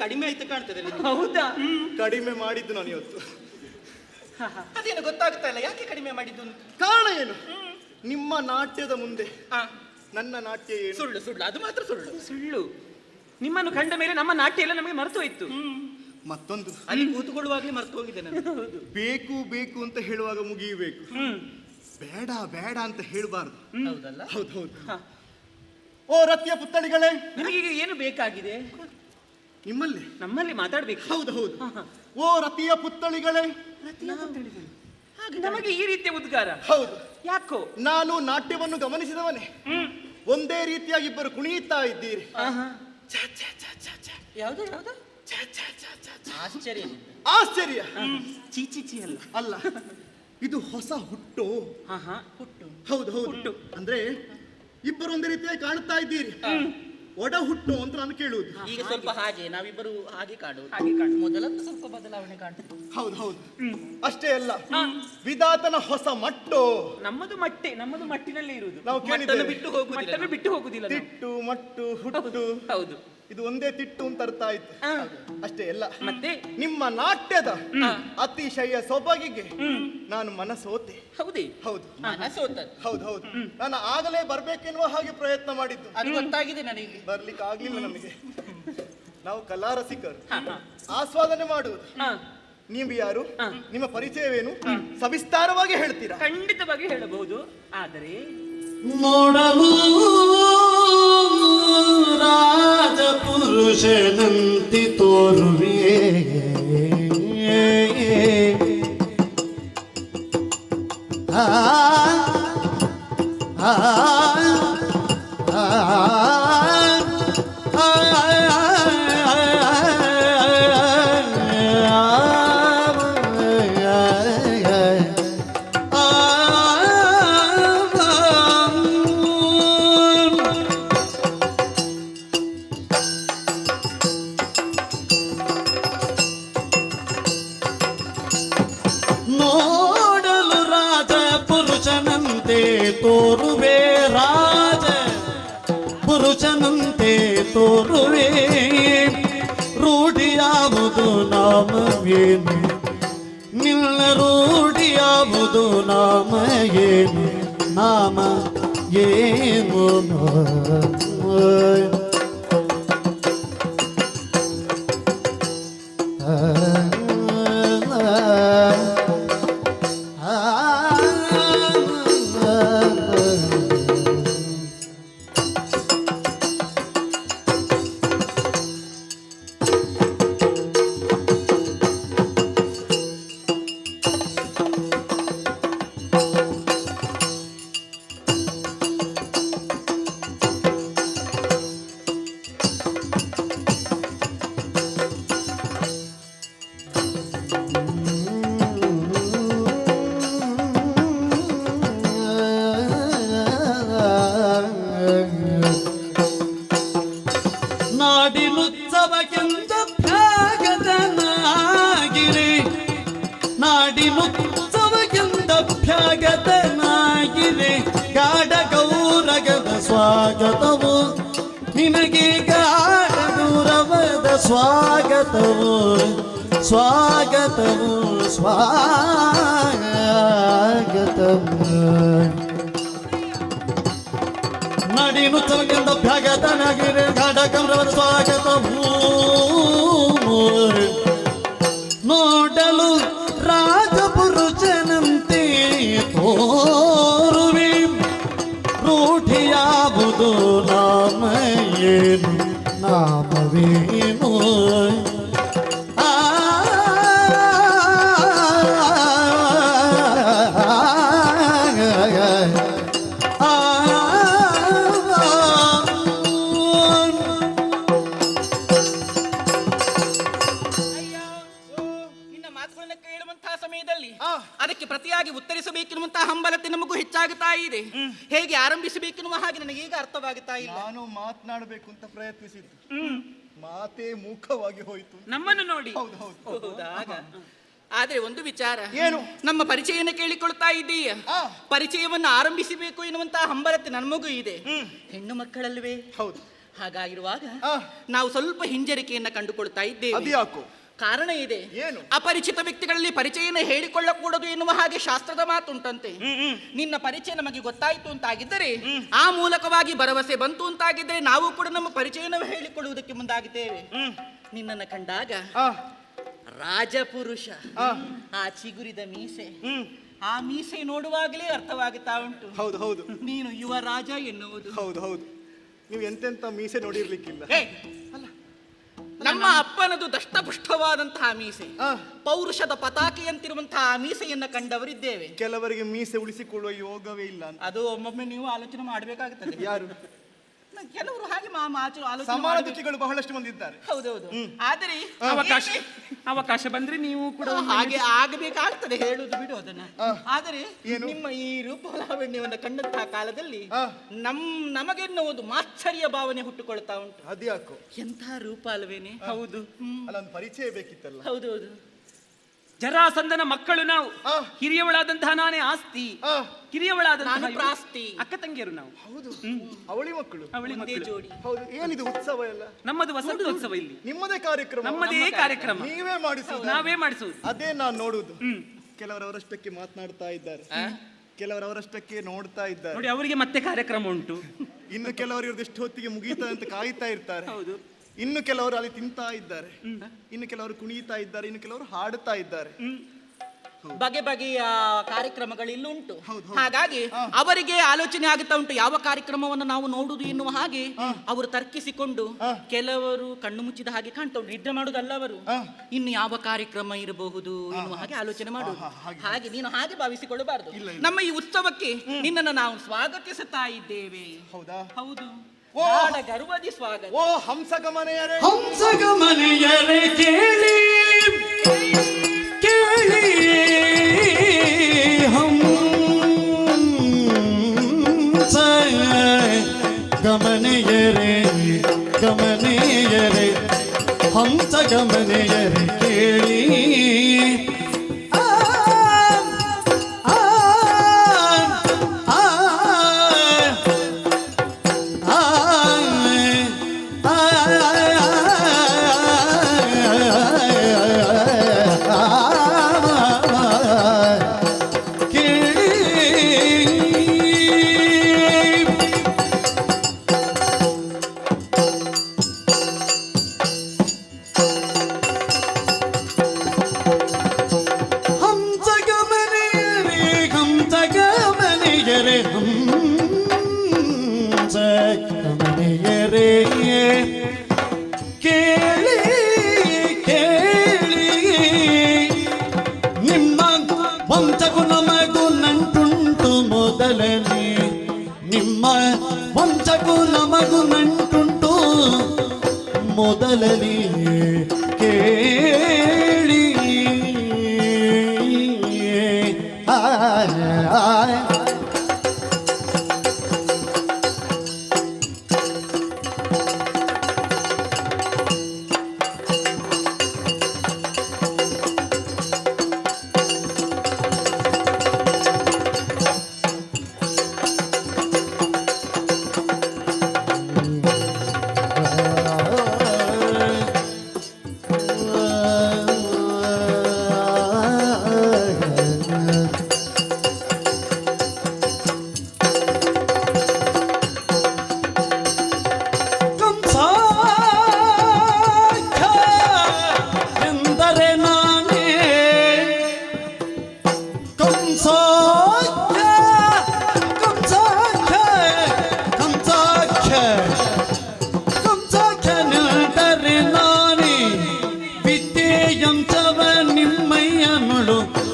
ಕಡಿಮೆ ಆಯ್ತು ಕಾಣ್ತದೆ ನಿನಗೆ. ಹೌದಾ? ಕಡಿಮೆ ಮಾಡಿದ್ದು ನಾನು ಇವತ್ತು. ಅದೇನು ಗೊತ್ತಾಗ್ತಾ ಇಲ್ಲ, ಯಾಕೆ ಕಡಿಮೆ ಮಾಡಿದ್ದು ಅಂತ. ಕಾರಣ ಏನು? ನಿಮ್ಮ ನಾಟ್ಯದ ಮುಂದೆ ಆ, ನನ್ನ ನಾಟ್ಯ ಏನು? ಸುಳ್ಳು ಸುಳ್ಳು, ಅದು ಮಾತ್ರ ಸುಳ್ಳು. ಸುಳ್ಳು. ನಿಮ್ಮನ್ನು ಕಂಡ ಮೇಲೆ ನಮ್ಮ ನಾಟ್ಯ ಎಲ್ಲ ನಮಗೆ ಮರೆತು ಹೋಯ್ತು. ಮತ್ತೊಂದು, ಅಲ್ಲಿ ಕೂತುಕೊಳ್ಳುವಾಗ್ಲೇ ಮರ್ತು ಹೋಗಿದೆ ನಾನು. ಬೇಕು ಬೇಕು ಅಂತ ಹೇಳುವಾಗ ಮುಗಿಯಬೇಕು, ಬೇಡ ಬೇಡ ಅಂತ ಹೇಳಬಾರ್ದು. ಹೌದಲ್ಲ? ಹೌದು ಹೌದು. ಹ. ಓ ರತಿಯ ಪುತ್ಥಳಿಗಳೇ, ನಿಮಗೀಗ ಏನು ಬೇಕಾಗಿದೆ? ನಿಮ್ಮಲ್ಲಿ ನಮ್ಮಲ್ಲಿ ಮಾತಾಡ್ಬೇಕು. ಹೌದು ಹೌದು. ಹ, ಹ. ಓ ರತಿಯ ಪುತ್ಥಳಿಗಳೇ, ನಮಗೆ ಈ ರೀತಿಯ ಉದ್ಗಾರ ಹೌದು. ಯಾಕೋ? ನಾನು ನಾಟ್ಯವನ್ನು ಗಮನಿಸಿದವನೇ. ಒಂದೇ ರೀತಿಯಾಗಿ ಇಬ್ಬರು ಕುಣಿಯುತ್ತಾ ಇದ್ದೀರಿ. ಆಹಾ. ಛ, ಛ, ಛ, ಛ, ಛ. ಯಾವ್ದು ಯಾವ್ದು? ಛ, ಛ, ಛ, ಛ, ಛ. ಆಶ್ಚರ್ಯ. ಆಶ್ಚರ್ಯ ಚೀಚಿ ಅಲ್ಲ. ಅಲ್ಲ, ಇದು ಹೊಸ ಹುಟ್ಟು. ಹಾ ಹಾ. ಹುಟ್ಟು. ಹೌದು ಹೌದು. ಹುಟ್ಟು. ಅಂದ್ರೆ ಇಬ್ಬರು ಒಂದೇ ರೀತಿಯಾಗಿ ಕಾಣುತ್ತಾ ಇದ್ದೀರಿ. ಒಡ ಹುಟ್ಟು ಅಂತ ನಾನು ಕೇಳುವುದು. ಈಗ ಸ್ವಲ್ಪ ಹಾಗೆ ನಾವಿಬ್ಬರು ಹಾಗೆ ಕಾಣುವುದು. ಹಾಗೆ ಕಾಣುವುದು. ಮೊದಲಂತೂ ಸ್ವಲ್ಪ ಬದಲಾವಣೆ ಕಾಣ್ತದೆ. ಹೌದು ಹೌದು. ಅಷ್ಟೇ ಅಲ್ಲ, ವಿಧಾತನ ಹೊಸ ಮಟ್ಟು. ನಮ್ಮದು ಮಟ್ಟಿನಲ್ಲೇ ಇರುವುದು. ನಾವು ಮಟ್ಟನ್ನು ಕೇಳಿದ್ದೇವೆ. ಬಿಟ್ಟು ಹೋಗುವುದಿಲ್ಲ. ಮಟ್ಟನ್ನು ಬಿಟ್ಟು ಹೋಗುದಿಲ್ಲ ನಾವು. ತಿಟ್ಟು ಮಟ್ಟು ಹುಟ್ಟು, ಹೌದು. ಇದು ಒಂದೇ ತಿಟ್ಟು ಅಂತ ಅರ್ಥ ಆಯ್ತು. ಆ. ಅಷ್ಟೇ ಅಲ್ಲ, ಮತ್ತೆ ನಿಮ್ಮ ನಾಟ್ಯದ ಅತಿಶಯ ಸೊಬಗಿಗೆ ನಾನು ಮನಸೋತೆ. ಹೌದೇ? ಹೌದು ಮನಸ್ಸೋತದ್ದು. ಹೌದು ಹೌದು. ನಾನು ಆಗಲೇ ಬರ್ಬೇಕೆನ್ನುವ ಹಾಗೆ ಪ್ರಯತ್ನ ಮಾಡಿದ್ದು, ಅದು ಗೊತ್ತಾಗಿದೆ ನನಗೆ. ಬರ್ಲಿಕ್ಕೆ ಆಗ್ಲಿಲ್ಲ ನಮಗೆ. ನಾವು ಕಲಾ ರಸಿಕರು, ಹಾ ಹಾ. ಆಸ್ವಾದನೆ ಮಾಡುವುದು. ಹಾ. ನೀವು ಯಾರು, ನಿಮ್ಮ ಪರಿಚಯವೇನು, ಸವಿಸ್ತಾರವಾಗಿ ಹೇಳ್ತೀರಾ? ಖಂಡಿತವಾಗಿ ಹೇಳಬಹುದು. ಆದರೆ ನೋಡಲು ರಾಜಪುರುಷನಂತಿ ತೋರುವೆ, ಆ ಆ ಆ ನೋಡಲು ರಾಜ ಪುರುಷನಂತೆ ತೋರುವೆ, ರಾಜ ಪುರುಷನಂತೆ ತೋರುವೆ. ರೂಢಿಯಾವುದು ನಾಮವೇನು, ನಿನ್ನ ರೂಢಿಯಾವುದು ನಾಮ ಏನು, ನಾಮ ಏನು? ನಾಡಿನುತ್ಸವಕ್ಕೆಂದು ಭ್ಯಾಗತನಾಗಿರಿ, ನಾಡಿನುತ್ಸವಕ್ಕೆಂದು ಭ್ಯಾಗತನಾಗಿರಿ. ಗಾಢ ಗೌರಗದ ಸ್ವಾಗತವು ನಿನಗೆ, ಗಾಢ ಗೌರವದ ಸ್ವಾಗತವು, ಸ್ವಾಗತವು, ಸ್ವಾಗತವು. ನಾಡಿನುತ್ಸವಕ್ಕೆಂದು ಭ್ಯಾಗತನಾಗಿರಿ, ಗಾಢ ಗೌರವದ ಸ್ವಾಗತವು. ನೋಡಲು ರಾಜಪುರುಷನಂತೆ ತೋರುವೆ, ರೂಢಿಯಾವುದು ನಾಮ ಏನು, ನಾಮವೇನು? ಆ ನಿನ್ನ ಮಾತುಗಳನ್ನ ಕೇಳುವಂತಹ ಸಮಯದಲ್ಲಿ ಅದಕ್ಕೆ ಪ್ರತಿಯಾಗಿ ಉತ್ತರಿಸಬೇಕೆನ್ನುವಂತಹ ಹಂಬಲತೆ ನಮಗೂ ಹೆಚ್ಚಾಗುತ್ತಾ ಇದೆ. ಹೇಗೆ ಆರಂಭಿಸಬೇಕೆನ್ನುವ ಹಾಗೆ ನನಗೆ ಈಗ ಅರ್ಥವಾಗುತ್ತಾ ಇಲ್ಲ. ನಾನು ಮಾತನಾಡಬೇಕು ಅಂತ ಪ್ರಯತ್ನಿಸಿದ್ದು, ಮಾತೇ ಮೂಕವಾಗಿ ಹೋಯಿತು. ನಮ್ಮನ್ನು ನೋಡಿ. ಹೌದು ಹೌದು. ಹೌದಾಗ ಆದ್ರೆ ಒಂದು ವಿಚಾರ, ಏನು? ನಮ್ಮ ಪರಿಚಯನ ಕೇಳಿಕೊಳ್ತಾ ಇದ್ದೀಯ, ಪರಿಚಯವನ್ನು ಆರಂಭಿಸಬೇಕು ಎನ್ನುವಂತಹ ಹಂಬಲತೆ ನಮಗೂ ಇದೆ. ಹೆಣ್ಣು ಮಕ್ಕಳಲ್ವೇ? ಹೌದು. ಹಾಗಾಗಿರುವಾಗ ಆ. ನಾವು ಸ್ವಲ್ಪ ಹಿಂಜರಿಕೆಯನ್ನ ಕಂಡುಕೊಳ್ತಾ ಇದ್ದೇವೆ. ಅದ್ಯಾಕೋ? ಕಾರಣ ಇದೆ. ಏನು? ಅಪರಿಚಿತ ವ್ಯಕ್ತಿಗಳಲ್ಲಿ ಪರಿಚಯನ ಹೇಳಿಕೊಳ್ಳಕೂಡದು ಎನ್ನುವ ಹಾಗೆ ಶಾಸ್ತ್ರದ ಮಾತುಂಟಂತೆ. ನಿನ್ನ ಪರಿಚಯ ನಮಗೆ ಗೊತ್ತಾಯ್ತು ಅಂತಾಗಿದ್ದರೆ, ಆ ಮೂಲಕವಾಗಿ ಭರವಸೆ ಬಂತು ಅಂತಾಗಿದ್ದರೆ ನಾವು ಕೂಡ ನಮ್ಮ ಪರಿಚಯನ ಹೇಳಿಕೊಳ್ಳುವುದಕ್ಕೆ ಮುಂದಾಗಿದ್ದೇವೆ. ನಿನ್ನನ್ನು ಕಂಡಾಗ ಆ, ರಾಜಪುರುಷ, ಆ. ಆ ಚಿಗುರಿದ ಮೀಸೆ, ಆ ಮೀಸೆ ನೋಡುವಾಗಲೇ ಅರ್ಥವಾಗುತ್ತಾ ಉಂಟು ಹೌದು ಹೌದು ನೀನು ಯುವರಾಜ ಎನ್ನುವುದು. ಹೌದು ಹೌದು. ನೀವು ಎಂತೆಂತ ಮೀಸೆ ನೋಡಿರ್ಲಿಕ್ಕಿಲ್ಲ. ಏ, ನಮ್ಮ ಅಪ್ಪನದು ದಷ್ಟಪುಷ್ಟವಾದಂತಹ ಮೀಸೆ, ಆ. ಪೌರುಷದ ಪತಾಕೆಯಂತಿರುವಂತಹ ಆ ಮೀಸೆಯನ್ನ ಕಂಡವರಿದ್ದೇವೆ. ಕೆಲವರಿಗೆ ಮೀಸೆ ಉಳಿಸಿಕೊಳ್ಳುವ ಯೋಗವೇ ಇಲ್ಲ ಅಂತ. ಅದು ಒಮ್ಮೊಮ್ಮೆ ನೀವು ಆಲೋಚನೆ ಮಾಡಬೇಕಾಗುತ್ತದೆ. ಯಾರು? ಕೆಲವರು ಹಾಗೆ ಆಲೋಚನೆ ಸಮಾನ ಮಾಡ್ಬೇಕು. ರುಚಿಗಳು ಬಹಳಷ್ಟು ಮಂದಿ ಇದ್ದಾರೆ. ಹೌದೌದು. ಆದರೆ ಅವಕಾಶ ಬಂದ್ರೆ ನೀವು ಕೂಡ ಹಾಗೆ ಆಗಬೇಕಾಗ್ತದೆ, ಹೇಳುದು ಬಿಡು ಅದನ್ನ. ಆ. ಆದರೆ ಏನು? ನಿಮ್ಮ ಈ ರೂಪಲಾವಣ್ಯವನ್ನು ಕಂಡಂತಹ ಕಾಲದಲ್ಲಿ ಆ. ನಮಗೆನ್ನುವುದು ಮಾತ್ಸರ್ಯ ಭಾವನೆ ಹುಟ್ಟುಕೊಳ್ತಾ ಉಂಟು. ಅದ್ಯಾಕೋ? ಎಂತಹ ರೂಪ ಅಲ್ವೇನೆ. ಹೌದು. ಅಲ್ಲ, ಒಂದು ಪರಿಚಯ ಬೇಕಿತ್ತಲ್ಲ. ಹೌದೌದು. ಜರಾಸಂಧನ ಮಕ್ಕಳು ನಾವು. ಆ. ಹಿರಿಯವಳಾದಂತಹ ನಾನೇ ಆಸ್ತಿ, ಆ, ಕಿರಿಯವಳಾದಂತಹ ನಾನು ಇವಳು. ಪ್ರಾಸ್ತಿ. ಅಕ್ಕ ತಂಗಿಯರು ನಾವು. ಹೌದು. ಅವಳಿ ಮಕ್ಕಳು. ಅವಳಿ ಒಂದೇ ಮಕ್ಕಳು. ಜೋಡಿ. ಹೌದು. ಏನಿದು ಉತ್ಸವ ಎಲ್ಲ? ನಮ್ಮದು ವಸಂತೋತ್ಸವ ಇಲ್ಲಿ. ನಿಮ್ಮದೇ ಕಾರ್ಯಕ್ರಮ? ನಮ್ಮದೇ ಕಾರ್ಯಕ್ರಮ. ನೀವೇ ಮಾಡಿಸುದು? ನಾವೇ ಮಾಡಿಸುವುದು. ಅದೇ ನಾನು ನೋಡುದು. ಕೆಲವರವರಷ್ಟಕ್ಕೆ ಮಾತನಾಡ್ತಾ ಇದ್ದಾರೆ, ಕೆಲವರವರಷ್ಟಕ್ಕೆ ನೋಡ್ತಾ ಇದ್ದಾರೆ. ನೋಡಿ, ಅವರಿಗೆ ಮತ್ತೆ ಕಾರ್ಯಕ್ರಮ ಉಂಟು. ಇನ್ನು ಕೆಲವರು ಇವ್ರದ್ದು ಎಷ್ಟು ಹೊತ್ತಿಗೆ ಮುಗೀತಾ ಅಂತ ಕಾಯ್ತಾ ಇರ್ತಾರೆ. ಹೌದು. ಇನ್ನು ಕೆಲವರು ಅಲ್ಲಿ ತಿಂತಾ ಇದ್ದಾರೆ, ಇನ್ನು ಕೆಲವರು ಕುಣಿತಾ ಇದ್ದಾರೆ, ಇನ್ನು ಕೆಲವರು ಹಾಡುತ್ತಾ ಇದ್ದಾರೆ. ಬಗೆ ಬಗೆಯ ಕಾರ್ಯಕ್ರಮಗಳು ಇಲ್ಲುಂಟು. ಹೌದು, ಹೌದು. ಹಾಗಾಗಿ ಅವರಿಗೆ ಆಲೋಚನೆ ಆಗುತ್ತಾ ಉಂಟು ಯಾವ ಕಾರ್ಯಕ್ರಮವನ್ನು ನಾವು ನೋಡುದು ಎನ್ನುವ ಹಾಗೆ. ಅವರು ತರ್ಕಿಸಿಕೊಂಡು ಕೆಲವರು ಕಣ್ಣು ಮುಚ್ಚಿದ ಹಾಗೆ ಕಾಣ್ತಾ ಉಂಟು, ನಿದ್ರೆ ಮಾಡುವುದಲ್ಲ ಅವರು. ಇನ್ನು ಯಾವ ಕಾರ್ಯಕ್ರಮ ಇರಬಹುದು ಎನ್ನುವ ಹಾಗೆ ಆಲೋಚನೆ ಮಾಡುವುದು. ಹಾಗೆ ನೀನು ಹಾಗೆ ಭಾವಿಸಿಕೊಳ್ಳಬಾರದು. ನಮ್ಮ ಈ ಉತ್ಸವಕ್ಕೆ ನಿನ್ನನ್ನು ನಾವು ಸ್ವಾಗತಿಸುತ್ತಾ ಇದ್ದೇವೆ. ಹೌದಾ? ಹೌದು. ಓ. ನಾಡ ಗರ್ವದಿ ಸ್ವಾಗತ. ಓ ಹಂಸಗಮನೆಯರೇ, ಹಂಸಗಮನೆಯರೇ ಕೇಳಿ ಕೇಳಿ, ಹಂಸ ಗಮನೆಯರೇ ಗಮನೆಯರೇ, ಹಂಸ ಗಮನೆಯರೇ ಕೇಳಿ. ಆ, ಆ, ಆ, ಕೇಳಿ ಕೇಳಿ, ನಿಮ್ಮ ವಂಶಕ್ಕೂ ನಮಗೂ ನಂಟುಂಟು ಮೊದಲನೇ, ನಿಮ್ಮ ವಂಶಕ್ಕೂ ನಮಗೂ ನಂಟುಂಟು ಮೊದಲನೇ ಕೇಳಿ. ಆ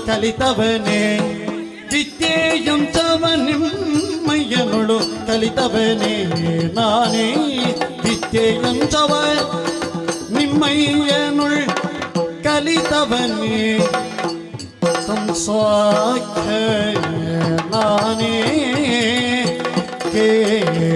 ಕಲಿತವನೇ ವಿದ್ಯೆಯಂತವ ನಿಮ್ಮಯ್ಯನುಳು ಕಲಿತವನೇ ನಾನೇ ವಿದ್ಯೆಯಂತವ ನಿಮ್ಮಯ್ಯನುಳ್ ಕಲಿತವನೇ ಸಂಸಾಖ್ಯ ನಾನೇ ಕೇಳಿ.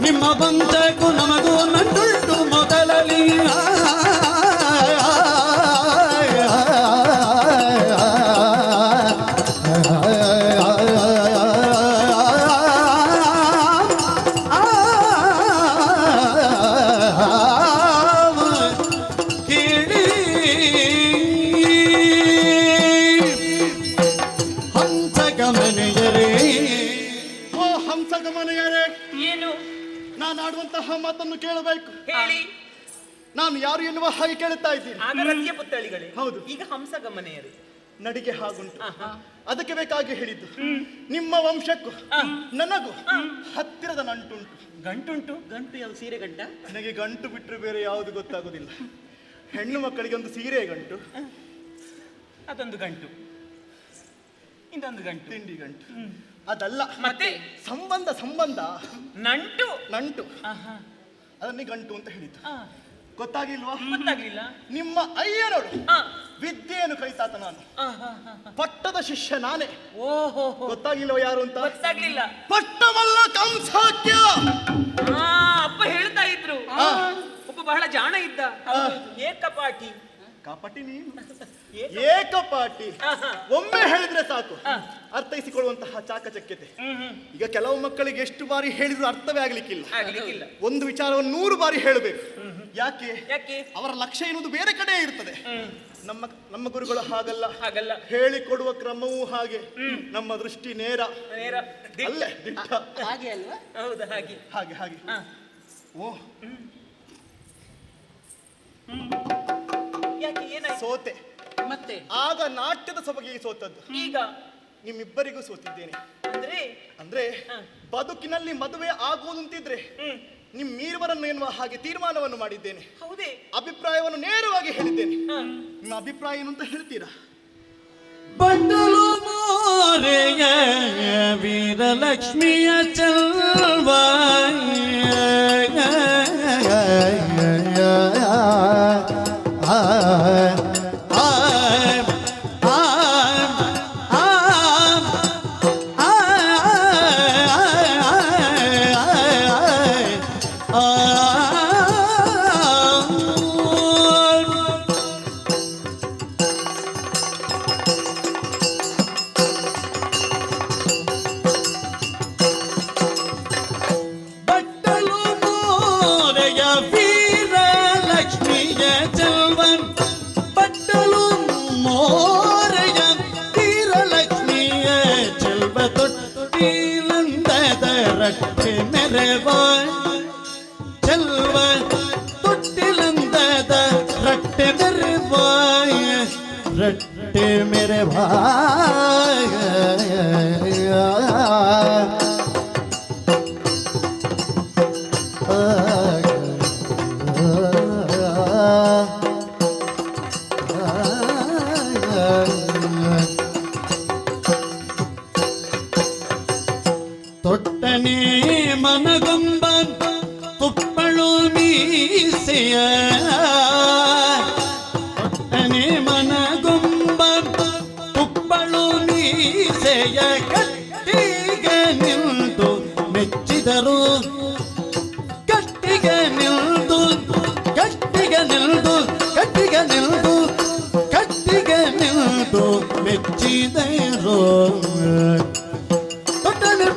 ನಿಮ್ಮ ಬಂಚಕ್ಕೂ ನಮಗೂ ನಂಟುಂಟು ಮೊದಲಲಿ ಏನು ನಾನು ಆಡುವಂತಹ ಮಾತನ್ನು ಕೇಳಬೇಕು. ಹೇಳಿ. ನಾನು ಯಾರು ಎನ್ನುವ ಹಾಗೆ ಕೇಳುತ್ತಾ ಇದ್ದೀನಿ. ಆಗ ರತಿಯ ಪುತ್ಥಳಿಗಳೇ. ಹೌದು. ಈಗ ಹಂಸ ಗಮನೆಯರು ನಡಿಗೆ ಹಾಗುಂಟು. ಅದಕ್ಕೆ ಬೇಕಾಗಿ ಹೇಳಿದ್ದು ನಿಮ್ಮ ವಂಶಕ್ಕೂ ನನಗೂ ಹತ್ತಿರದ ನಂಟುಂಟು. ಗಂಟುಂಟು. ಗಂಟು ಯಾವ ಸೀರೆ ಗಂಟ? ನನಗೆ ಗಂಟು ಬಿಟ್ಟರೆ ಬೇರೆ ಯಾವುದು ಗೊತ್ತಾಗುದಿಲ್ಲ. ಹೆಣ್ಣು ಮಕ್ಕಳಿಗೆ ಒಂದು ಸೀರೆ ಗಂಟು, ಅದೊಂದು ಗಂಟು, ಇದೊಂದು ಗಂಟು, ತಿಂಡಿ ಗಂಟು. ಅದಲ್ಲ, ಮತ್ತೆ ಸಂಬಂಧ ಸಂಬಂಧ ನಂಟು ನಂಟು ಅದನ್ನೇ ಗಂಟು ಅಂತ ಹೇಳಿದ್ದು. ಗೊತ್ತಾಗಿಲ್ವಾ? ಗೊತ್ತಾಗ್ಲಿಲ್ಲ. ನಿಮ್ಮ ಅಯ್ಯನೋಡು ವಿದ್ಯೆಯನ್ನು ಕಲಿತಾತ ನಾನು. ಪಟ್ಟದ ಶಿಷ್ಯ ನಾನೇ. ಓಹೋ, ಗೊತ್ತಾಗಿಲ್ವ ಯಾರು ಅಂತ? ಗೊತ್ತಾಗ್ಲಿಲ್ಲ. ಪಟ್ಟಮಲ್ಲ ಕಂಸಾಕ್ಯ. ಅಪ್ಪ ಹೇಳ್ತಾ ಇದ್ರು. ಒಬ್ಬ ಬಹಳ ಜಾಣ ಇದ್ದ, ಏಕಪಾಟಿ. ಕಪಟಿ ನೀನು. ಏಕಪಾಟಿ. ಒಮ್ಮೆ ಹೇಳಿದ್ರೆ ಸಾಕು ಅರ್ಥೈಸಿಕೊಳ್ಳುವಂತಹ ಚಾಕಚಕ್ಯತೆ. ಈಗ ಕೆಲವು ಮಕ್ಕಳಿಗೆ ಎಷ್ಟು ಬಾರಿ ಹೇಳಿದ್ರು ಅರ್ಥವೇ ಆಗ್ಲಿಕ್ಕಿಲ್ಲ. ಒಂದು ವಿಚಾರವನ್ನು 100 ಬಾರಿ ಹೇಳಬೇಕು. ಯಾಕೆ? ಅವರ ಲಕ್ಷ್ಯ ಎನ್ನುವುದು ಬೇರೆ ಕಡೆ ಇರ್ತದೆ. ನಮ್ಮ ಗುರುಗಳು ಹಾಗಲ್ಲ. ಹೇಳಿಕೊಡುವ ಕ್ರಮವೂ ಹಾಗೆ. ನಮ್ಮ ದೃಷ್ಟಿ ನೇರ ಅಲ್ಲೇ ದಿಟ್ಟ. ಹಾಗೆ ಅಲ್ವಾ? ಹೌದು, ಹಾಗೆ ಹಾಗೆ ಹಾಗೆ. ಓ, ಯಾಕೆ? ಏನಾಯ್ತು? ಸೋತೆ. ಮತ್ತೆ ಆಗ ನಾಟ್ಯದ ಸೊಬಗಿಗೆ ಸೋತದ್ದು. ಈಗ ನಿಮ್ಮಿಬ್ಬರಿಗೂ ಸೋತಿದ್ದೇನೆ. ಅಂದ್ರೆ ಬದುಕಿನಲ್ಲಿ ಮದುವೆ ಆಗುವುದಂತಿದ್ರೆ ನಿಮ್ಮಿರುವರನ್ನು ಎನ್ನುವ ಹಾಗೆ ತೀರ್ಮಾನವನ್ನು ಮಾಡಿದ್ದೇನೆ. ಹೌದೇ? ಅಭಿಪ್ರಾಯವನ್ನು ನೇರವಾಗಿ ಹೇಳಿದ್ದೇನೆ. ನಿಮ್ಮ ಅಭಿಪ್ರಾಯ ಏನು ಅಂತ ಹೇಳ್ತೀರಾ? ಬಂಡಲು ಮೋರೆಯ ವೀರಲಕ್ಷ್ಮಿಯ ಚಲ್ವ रट्टे मेरे भाई ತೊಟ್ಟನೆ ಮನಗೊಂಬ ತುಪ್ಪಳು ಮೀಸೆಯ ತೊಟ್ಟನೆ ಮನಗೊಂಬ ತುಪ್ಪಳು ಮೀಸೆಯ ಕಟ್ಟಿಗೆ ನಿಲ್ದು ಮೆಚ್ಚಿದರು ಕಟ್ಟಿಗೆ ನಿಲ್ದು ಕಟ್ಟಿಗೆ ನಿಲ್ದು ಕಟ್ಟಿಗೆ ನಿಲ್ದು ಕಟ್ಟಿಗೆ ನಿಲ್ದು ಮೆಚ್ಚಿದರು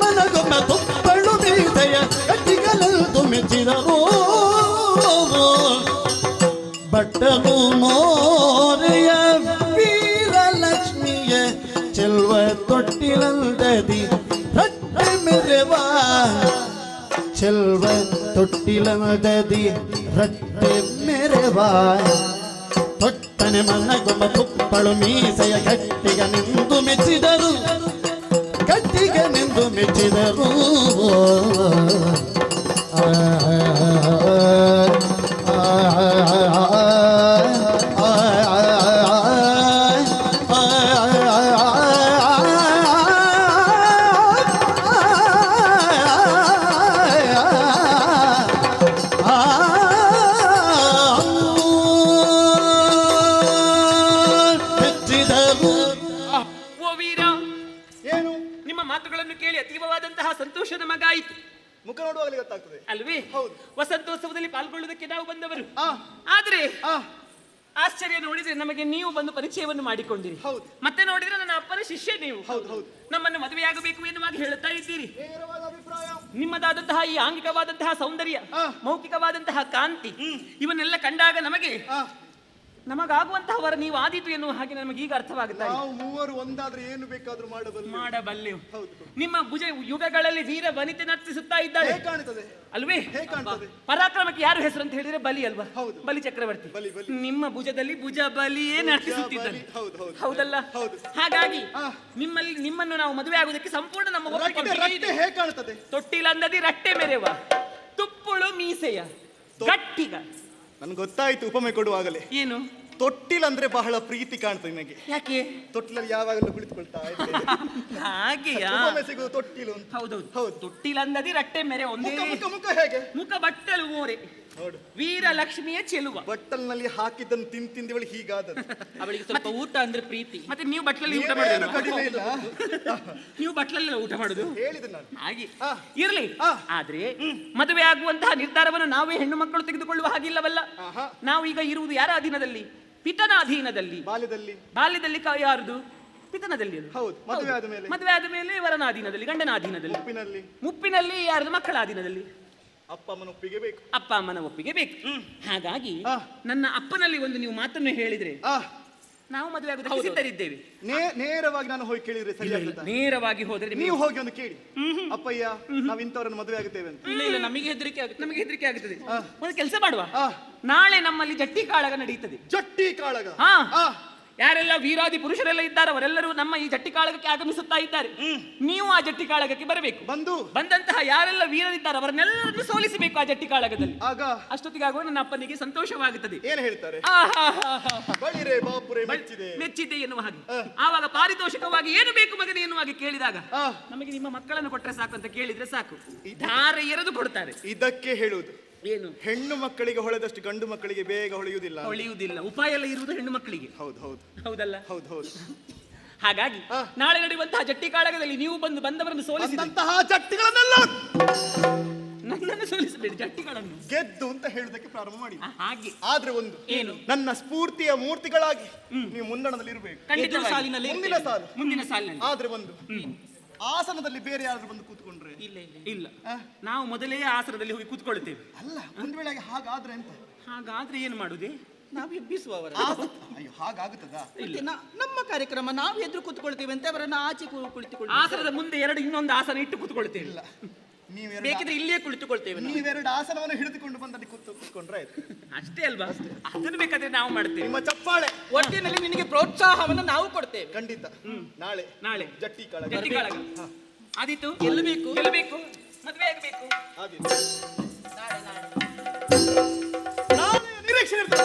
ಮನಗೊಮ್ಮ ತುಪ್ಪಳು ಮೀಸೆಯ ಕಟ್ಟಿಗಲೆಂದು ಮೆಚ್ಚಿದರು ಬಟ್ಟಲು ಮೋರೆಯ ವೀರಲಕ್ಷ್ಮಿಯ ಚೆಲ್ವ ತೊಟ್ಟಿಲಂದದಿ ರಟ್ಟೆ ಮೆರೆವ ಚೆಲ್ವ ತೊಟ್ಟಿಲಂದದಿ ರಟ್ಟೆ ಮೆರೆವ ತೊಟ್ಟನೆ ಮನಗೊಮ್ಮ ತುಪ್ಪಳು ಮೀಸೆಯ ಗಟ್ಟಿಗ ನಿಂದು ಮೆಚ್ಚಿದರು ಗಟ್ಟಿಗೆ ನಿಂದು ಮೆಚ್ಚಿದರು ಮಾತುಗಳನ್ನು ಕೇಳಿ ಅತೀವವಾದಂತಹ ಸಂತೋಷ ನಮಗಾಯಿತು. ಮುಖ ನೋಡುವಾಗಲೇ ಗೊತ್ತಾಗ್ತದೆ ಅಲ್ವೇ? ಹೌದು. ವಸಂತೋತ್ಸವದಲ್ಲಿ ಪಾಲ್ಗೊಳ್ಳುವುದಕ್ಕೆ ನಾವು ಬಂದವರು. ಆ, ಆದ್ರೆ ಆ, ಆಶ್ಚರ್ಯ ನೋಡಿದ್ರೆ ನಮಗೆ ನೀವು ಬಂದು ಪರಿಚಯವನ್ನು ಮಾಡಿಕೊಂಡಿರಿ. ಹೌದು. ಮತ್ತೆ ನೋಡಿದ್ರೆ ನನ್ನ ಅಪ್ಪನ ಶಿಷ್ಯ ನೀವು. ಹೌದು ಹೌದು. ನಮ್ಮನ್ನು ಮದುವೆಯಾಗಬೇಕು ಎನ್ನುವಾಗ ಹೇಳುತ್ತಾ ಇದ್ದೀರಿ. ನೇರವಾದ ಅಭಿಪ್ರಾಯ. ನಿಮ್ಮದಾದಂತಹ ಈ ಆಂಗಿಕವಾದಂತಹ ಸೌಂದರ್ಯ, ಆ. ಮೌಖಿಕವಾದಂತಹ ಕಾಂತಿ, ಇವನ್ನೆಲ್ಲ ಕಂಡಾಗ ಆ, ನಮಗಾಗುವಂತಹ ವರ ನೀವು ಆದೀತು ಎನ್ನುವ ಹಾಗೆ ನಮಗೆ ಈಗ ಅರ್ಥವಾಗುತ್ತಾ ಇದೆ. ನಾವು ಮೂವರು ಒಂದಾದ್ರೆ ಏನು ಬೇಕಾದ್ರೂ ಮಾಡಬಲ್ಲೆವು. ಹೌದು. ನಿಮ್ಮ ಭುಜ ಯುಗಗಳಲ್ಲಿ ವೀರ ವನಿತೆ ನರ್ತಿಸುತ್ತಾ ಇದ್ದಾರೆ ಹೇಗೆ ಕಾಣ್ತದೆ? ಅಲ್ವೇ? ಹೇಗೆ ಕಾಣ್ತದೆ? ಪರಾಕ್ರಮಕ್ಕೆ ಯಾರು ಹೆಸರು ಅಂತ ಹೇಳಿದ್ರೆ ಬಲಿ ಅಲ್ವಾ? ಹೌದು. ಬಲಿ ಚಕ್ರವರ್ತಿ. ಬಲಿ, ಬಲಿ. ನಿಮ್ಮ ಭುಜದಲ್ಲಿ ಭುಜ ಬಲಿಯೇ ನರ್ತಿಸುತ್ತಿದ್ದಾನೆ. ಹೌದು ಹೌದು. ಹೌದಲ್ಲ? ಹೌದು. ಹಾಗಾಗಿ ಆ. ನಿಮ್ಮನ್ನು ನಾವು ಮದುವೆ ಆಗುವುದಕ್ಕೆ ಸಂಪೂರ್ಣ ನಮ್ಮ ಒಪ್ಪಿಗೆ ರಟ್ಟೆ ಇದೆ. ರಟ್ಟೆ ಹೇಗೆ ಕಾಣ್ತದೆ? ತೊಟ್ಟಿಲಂದದಿ ರಟ್ಟೆ ಮೆರೆವ ತುಪ್ಪುಳು ಮೀಸೆಯ ಗಟ್ಟಿಗ. ನನ್ಗೆ ಗೊತ್ತಾಯ್ತು ಉಪಮೆ ಕೊಡುವಾಗಲೇ. ಏನು? ತೊಟ್ಟಿಲಂದ್ರೆ ಬಹಳ ಪ್ರೀತಿ ಕಾಣ್ತದೆ ನನಗೆ. ಯಾಕೆ? ತೊಟ್ಟಿಲಲ್ಲಿ ಯಾವಾಗಲೂ ಕುಳಿತುಕೊಳ್ತಾ ಇದ್ದೇನೆ. ಹಾಗೆಯಾ? ಉಪಮೆ ಸಿಗುವುದು ತೊಟ್ಟಿಲು ಅಂತ. ಹೌದೌದು. ಹೌದು. ತೊಟ್ಟಿಲಂದದಿ ರಟ್ಟೆ ಮೆರೆ ಒಂದೇ ಮುಖ ಮುಖ ಮುಖ ಹೇಗೆ ಮುಖ ಬಟ್ಟಲು ಮೋರೆ ನೋಡು. ವೀರಲಕ್ಷ್ಮಿಯ ಚೆಲುವ. ಬಟ್ಟಲ್ನಲ್ಲಿ ಹಾಕಿದ್ದನ್ನು ತಿಂದಿವಳು ಹೀಗಾದದ್ದು. ಅವಳಿಗೆ ಸ್ವಲ್ಪ ಊಟ ಅಂದ್ರೆ ಪ್ರೀತಿ. ಮತ್ತೆ ನೀವು ಬಟ್ಲಲ್ಲಿ ಊಟ ಏನು ಮಾಡುದು? ಕಡಿಮೆ ಇಲ್ಲ. ನೀವು ಬಟ್ಲಲ್ಲಿ ಊಟ ಮಾಡುದು? ಹೇಳಿದೆ ನಾನು. ಹಾಗೆ ಆ. ಇರ್ಲಿ. ಆ. ಆದ್ರೆ ಮದುವೆ ಆಗುವಂತಹ ನಿರ್ಧಾರವನ್ನು ನಾವೇ ಹೆಣ್ಣು ಮಕ್ಕಳು ತೆಗೆದುಕೊಳ್ಳುವ ಹಾಗಿಲ್ಲವಲ್ಲ. ಆಹಾ. ನಾವು ಈಗ ಇರುವುದು ಯಾರ ಅಧೀನದಲ್ಲಿ? ಪಿತನ ಅಧೀನದಲ್ಲಿ. ಬಾಲ್ಯದಲ್ಲಿ ಯಾರದು? ಪಿತನದಲ್ಲಿ ಅದು. ಹೌದು. ಮದುವೆ ಆದ ಮೇಲೆ? ಮದುವೆ ಆದ ಮೇಲೆ ವರನ ಅಧೀನದಲ್ಲಿ, ಗಂಡನ ಅಧೀನದಲ್ಲಿ. ಮುಪ್ಪಿನಲ್ಲಿ ಯಾರದು? ಮಕ್ಕಳ ಅಧೀನದಲ್ಲಿ. ಅಪ್ಪ ಅಮ್ಮನ ಒಪ್ಪಿಗೆ ಬೇಕು. ಅಪ್ಪ ಅಮ್ಮನ ಒಪ್ಪಿಗೆ ಬೇಕು. ಹಾಗಾಗಿ ಆ. ನನ್ನ ಅಪ್ಪನಲ್ಲಿ ಒಂದು ನೀವು ಮಾತನ್ನು ಹೇಳಿದ್ರೆ ನಾವು ಮದುವೆ ಆಗೋದಕ್ಕೆ ಸಿದ್ಧರಿದ್ದೇವೆ. ನೇರವಾಗಿ ನಾನು ಹೋಗಿ ಕೇಳಿದ್ರೆ ಸರಿ ಆಗ್ತದಾ? ನೇರವಾಗಿ ಹೋದ್ರೆ ನೀವು ಹೋಗಿ ಒಂದು ಕೇಳಿ, ಅಪ್ಪಯ್ಯ ನಾವು ಇಂಥವರನ್ನು ಮದುವೆ ಆಗುತ್ತೇವೆ ಅಂತ. ಇಲ್ಲ ಇಲ್ಲ, ನಮಗೆ ಹೆದರಿಕೆ ಆಗುತ್ತೆ. ನಮಗೆ ಹೆದರಿಕೆ ಆಗುತ್ತದೆ. ಒಂದು ಕೆಲಸ ಮಾಡುವ, ಆ. ನಾಳೆ ನಮ್ಮಲ್ಲಿ ಜಟ್ಟಿ ಕಾಳಗ ನಡೀತದೆ. ಜಟ್ಟಿ ಕಾಳಗ? ಹಾ. ಆ. ಯಾರೆಲ್ಲ ವೀರಾದಿ ಪುರುಷರೆಲ್ಲ ಇದ್ದಾರೆ ಅವರೆಲ್ಲರೂ ನಮ್ಮ ಈ ಜಟ್ಟಿ ಕಾಳಗಕ್ಕೆ ಆಗಮಿಸುತ್ತಾ ಇದ್ದಾರೆ. ನೀವು ಆ ಜಟ್ಟಿ ಕಾಳಗಕ್ಕೆ ಬರಬೇಕು. ಬಂದಂತಹ ಯಾರೆಲ್ಲ ವೀರರಿದ್ದಾರೆ ಅವರನ್ನೆಲ್ಲರನ್ನು ಸೋಲಿಸಬೇಕು ಆ ಜಟ್ಟಿ ಕಾಳಗದಲ್ಲಿ. ಆಗ ಅಷ್ಟೊತ್ತಿಗಾಗುವ ನನ್ನ ಅಪ್ಪನಿಗೆ ಸಂತೋಷವಾಗುತ್ತದೆ. ಏನು ಹೇಳ್ತಾರೆ? ಬಳಿರೆ ಬಾಪುರೆ ಮೆಚ್ಚಿದೆ ಎನ್ನುವ ಹಾಗೆ. ಆವಾಗ ಪಾರಿತೋಷಿಕವಾಗಿ ಏನು ಬೇಕು ಮಗನೇ ಎನ್ನುವಾಗ ಕೇಳಿದಾಗ ನಮಗೆ ನಿಮ್ಮ ಮಕ್ಕಳನ್ನು ಕೊಟ್ಟರೆ ಸಾಕು ಅಂತ ಕೇಳಿದ್ರೆ ಸಾಕು, ಧಾರೆ ಎರೆದು ಕೊಡ್ತಾರೆ. ಇದಕ್ಕೆ ಹೇಳುವುದು ಏನು? ಹೆಣ್ಣು ಮಕ್ಕಳಿಗೆ ಹೊಳೆದಷ್ಟು ಗಂಡು ಮಕ್ಕಳಿಗೆ ಬೇಗ ಹೊಳೆಯುವುದಿಲ್ಲ. ಉಪಾಯ ಎಲ್ಲ ಇರುವುದು ಹೆಣ್ಣು ಮಕ್ಕಳಿಗೆ. ಹೌದು ಹೌದು. ಹೌದಲ್ಲ? ಹೌದು ಹೌದು. ಹಾಗಾಗಿ ನಾಳೆ ನಡೆಯುವಂತಹ ಜಟ್ಟಿ ಕಾಳಗದಲ್ಲಿ ನೀವು ಬಂದವರನ್ನು ಸೋಲಿಸಿದಂತಹ ಜಟ್ಟಿಗಳನ್ನೆಲ್ಲ ನನ್ನನ್ನು ಸೋಲಿಸಬೇಡಿ, ಜಟ್ಟಿಗಳನ್ನು ಗೆದ್ದು ಅಂತ ಹೇಳುವುದಕ್ಕೆ ಪ್ರಾರಂಭ ಮಾಡಿ. ಹಾಗೆ. ಆದ್ರೆ ಒಂದು ಏನು? ನನ್ನ ಸ್ಫೂರ್ತಿಯ ಮೂರ್ತಿಗಳಾಗಿ ನೀವು ಮುಂದಣದಲ್ಲಿ ಇರಬೇಕು. ಮುಂದಿನ ಸಾಲಿನಲ್ಲಿ. ಆದ್ರೆ ಒಂದು ಆಸನದಲ್ಲಿ ಬೇರೆ ಯಾರಾದ್ರೂ ಬಂದು ಕೂತ್ಕೊಂಡ್ರೆ? ಇಲ್ಲ. ನಾವು ಮೊದಲೇ ಆಸನದಲ್ಲಿ ಹೋಗಿ ಕೂತ್ಕೊಳ್ತೇವೆ. ಅಲ್ಲ, ಒಂದು ವೇಳೆ ಹಾಗಾದ್ರೆ ಎಂತ? ಹಾಗಾದ್ರೆ ಏನು ಮಾಡುದೇ? ನಾವು ಎಬ್ಬಿಸುವವರ. ಅಯ್ಯೋ, ಹಾಗಾಗುತ್ತದಾ? ನಮ್ಮ ಕಾರ್ಯಕ್ರಮ ನಾವು ಎದುರು ಕೂತ್ಕೊಳ್ತೇವೆ ಅಂತ ಅವರನ್ನ ಆಚೆ ಕುಳಿತುಕೊಳ್ಳಿ. ಆಸನದ ಮುಂದೆ ಇನ್ನೊಂದು ಆಸನ ಇಟ್ಟು ಕೂತ್ಕೊಳ್ತೇವೆ. ಇಲ್ಲ, ಬೇಕಿದ್ರೆ ಇಲ್ಲೇ ಕುಳಿತುಕೊಳ್ತೇವೆ. ನೀವೆರಡು ಆಸನವನ್ನು ಹಿಡಿದುಕೊಂಡು ಬಂದಲ್ಲಿ ಕೂತ್ಕೊಂಡ್ರೆ ಆಯ್ತು. ಅಷ್ಟೇ ಅಲ್ವಾ? ಅದನ್ನು ಬೇಕಾದ್ರೆ ನಾವು ಮಾಡ್ತೇವೆ. ನಿಮ್ಮ ಚಪ್ಪಾಳೆ ಒಟ್ಟಿನಲ್ಲಿ ನಿನಗೆ ಪ್ರೋತ್ಸಾಹವನ್ನು ನಾವು ಕೊಡ್ತೇವೆ. ಖಂಡಿತ. ನಾಳೆ ಜಟ್ಟಿ ಕಾಳಗ. ಆದೀತು. ಗೆಲ್ಲಬೇಕು ಮದುವೆ ಆಗಬೇಕು. ನಾಳೆ ನಿರೀಕ್ಷೆ ಇರ್ತದೆ.